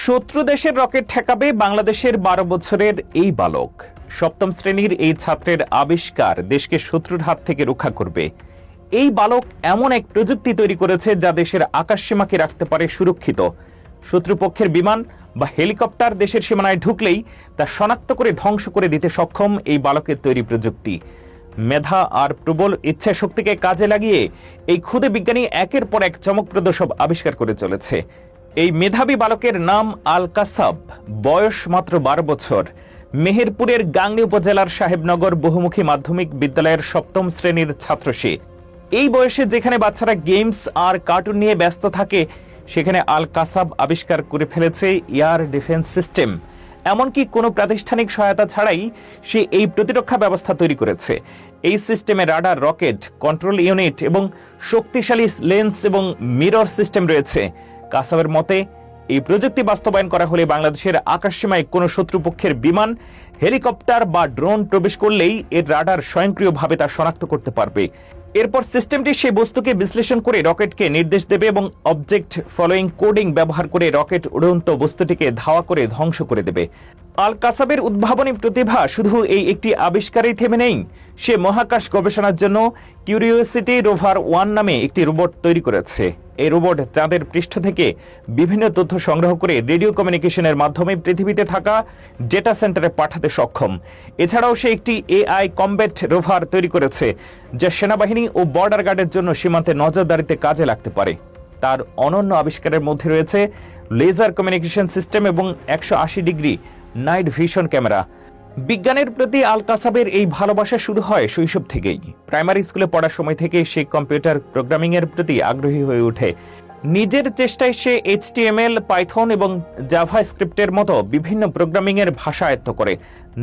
শত্রু দেশের রকেট ঠেকাবে বাংলাদেশের 12 বছরের এই বালক। সপ্তম শ্রেণীর এই ছাত্রের আবিষ্কার দেশকে শত্রুর হাত থেকে রক্ষা করবে। এই বালক এমন এক প্রযুক্তি তৈরি করেছে যা দেশের আকাশসীমাকে রাখতে পারে সুরক্ষিত। শত্রুপক্ষের বিমান বা হেলিকপ্টার দেশের সীমানায় ঢুকলেই তা শনাক্ত করে ধ্বংস করে দিতে সক্ষম এই বালকের তৈরি প্রযুক্তি। মেধা আর প্রবল ইচ্ছা শক্তিকে কাজে লাগিয়ে এই ক্ষুদে বিজ্ঞানী একের পর এক চমকপ্রদ সব আবিষ্কার করে চলেছে। এই মেধাবী বালকের নাম আল কাসাব, বয়স মাত্র 12 বছর। মেহেরপুরের গাংনী উপজেলার সাহেবনগর বহুমুখী মাধ্যমিক বিদ্যালয়ের সপ্তম শ্রেণীর ছাত্র সে। এই বয়সে যেখানে বাচ্চারা গেমস আর কার্টুন নিয়ে ব্যস্ত থাকে, সেখানে আল কাসাব আবিষ্কার করে ফেলেছে এয়ার ডিফেন্স সিস্টেম। এমনকি কোনো প্রাতিষ্ঠানিক সহায়তা ছাড়াই সে এই প্রতিরক্ষা ব্যবস্থা তৈরি করেছে। এই সিস্টেমে রাডার, রকেট, কন্ট্রোল ইউনিট এবং শক্তিশালী লেন্স এবং মিরর সিস্টেম রয়েছে। কাসাবের মতে, এই প্রযুক্তি বাস্তবায়ন করা হলে বাংলাদেশের আকাশসীমায় কোনো শত্রুপক্ষের বিমান, হেলিকপ্টার বা ড্রোন প্রবেশ করলেই এর রাডার স্বয়ংক্রিয়ভাবে তা শনাক্ত করতে পারবে। এরপর সিস্টেমটি সেই বস্তুকে বিশ্লেষণ করে রকেটকে নির্দেশ দেবে এবং অবজেক্ট ফলোয়িং কোডিং ব্যবহার করে রকেট উড়ন্ত বস্তুটিকে ধাওয়া করে ধ্বংস করে দেবে। আল কাসাবের উদ্ভাবনী প্রতিভা শুধু এই একটি আবিষ্কারেই থেমে নেই। সে মহাকাশ গবেষণার জন্য কিউরিওসিটি রোভার 1 নামে একটি রোবট তৈরি করেছে। এই রোবট চাঁদের পৃষ্ঠ থেকে বিভিন্ন তথ্য সংগ্রহ করে রেডিও কমিউনিকেশনের মাধ্যমে পৃথিবীতে থাকা ডেটা সেন্টারে পাঠাতে সক্ষম। এছাড়াও সে একটি এআই কমব্যাট রোভার তৈরি করেছে, যা সেনাবাহিনী ও বর্ডার গার্ডের জন্য সীমান্তে নজরদারিতে কাজে লাগতে পারে। তার অনন্য আবিষ্কারের মধ্যে রয়েছে লেজার কমিউনিকেশন সিস্টেম এবং 180 ডিগ্রি নাইট ভিশন ক্যামেরা। বিজ্ঞানের প্রতি আল কাসাবের এই ভালোবাসা শুরু হয় শৈশব থেকেই। প্রাইমারি স্কুলে পড়ার সময় থেকে সে কম্পিউটার প্রোগ্রামিং এর প্রতি আগ্রহী হয়ে ওঠে। নিজের চেষ্টায় সে HTML, পাইথন এবং জাভা স্ক্রিপ্টের মতো বিভিন্ন প্রোগ্রামিং এর ভাষা আয়ত্ত করে।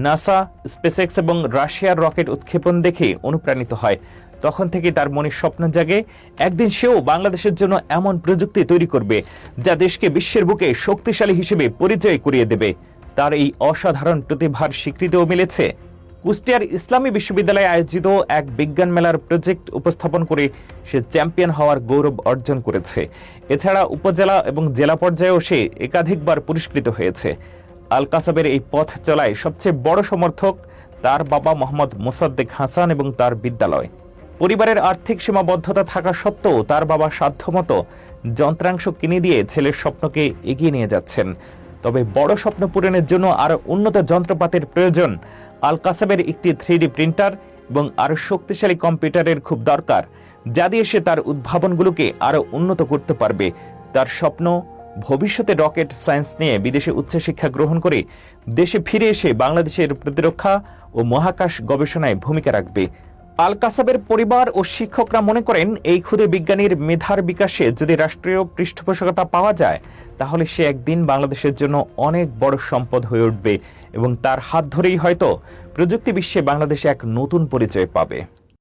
নাসা, স্পেসএক্স এবং রাশিয়ার রকেট উৎক্ষেপণ দেখে অনুপ্রাণিত হয়। তখন থেকে তার মনে স্বপ্ন জাগে, একদিন সেও বাংলাদেশের জন্য এমন প্রযুক্তি তৈরি করবে যা দেশকে বিশ্বের বুকে শক্তিশালী হিসেবে পরিচয় করিয়ে দেবে। তার এই অসাধারণ প্রতিভার স্বীকৃতিও মিলেছে। কুষ্টিয়ার ইসলামী বিশ্ববিদ্যালয়ে আয়োজিত এক বিজ্ঞান মেলার প্রজেক্ট উপস্থাপন করে সে চ্যাম্পিয়ন হওয়ার গৌরব অর্জন করেছে। এছাড়া উপজেলা এবং জেলা পর্যায়েও সে একাধিকবার পুরস্কৃত হয়েছে। আল কাসাবের এই পথ চলায় সবচেয়ে বড় সমর্থক তার বাবা মোহাম্মদ মোসাদ্দেক হাসান এবং তার বিদ্যালয়। পরিবারের আর্থিক সীমাবদ্ধতা থাকা সত্ত্বেও তার বাবা সাধ্যমতো যন্ত্রাংশ কিনে দিয়ে ছেলের স্বপ্নকে এগিয়ে নিয়ে যাচ্ছেন। তবে বড় স্বপ্ন পূরণের জন্য আরও উন্নত যন্ত্রপাতির প্রয়োজন। আল কাসাবের একটি 3D প্রিন্টার এবং আরও শক্তিশালী কম্পিউটারের খুব দরকার, যা দিয়ে সে তার উদ্ভাবনগুলোকে আরও উন্নত করতে পারবে। তার স্বপ্ন, ভবিষ্যতে রকেট সায়েন্স নিয়ে বিদেশে উচ্চশিক্ষা গ্রহণ করে দেশে ফিরে এসে বাংলাদেশের প্রতিরক্ষা ও মহাকাশ গবেষণায় ভূমিকা রাখবে। আল কাসাবের পরিবার ও শিক্ষকরা মনে করেন, এই ক্ষুদে বিজ্ঞানীর মেধার বিকাশে যদি রাষ্ট্রীয় পৃষ্ঠপোষকতা পাওয়া যায়, তাহলে সে একদিন বাংলাদেশের জন্য অনেক বড় সম্পদ হয়ে উঠবে এবং তার হাত ধরেই হয়তো প্রযুক্তি বিশ্বে বাংলাদেশে এক নতুন পরিচয় পাবে।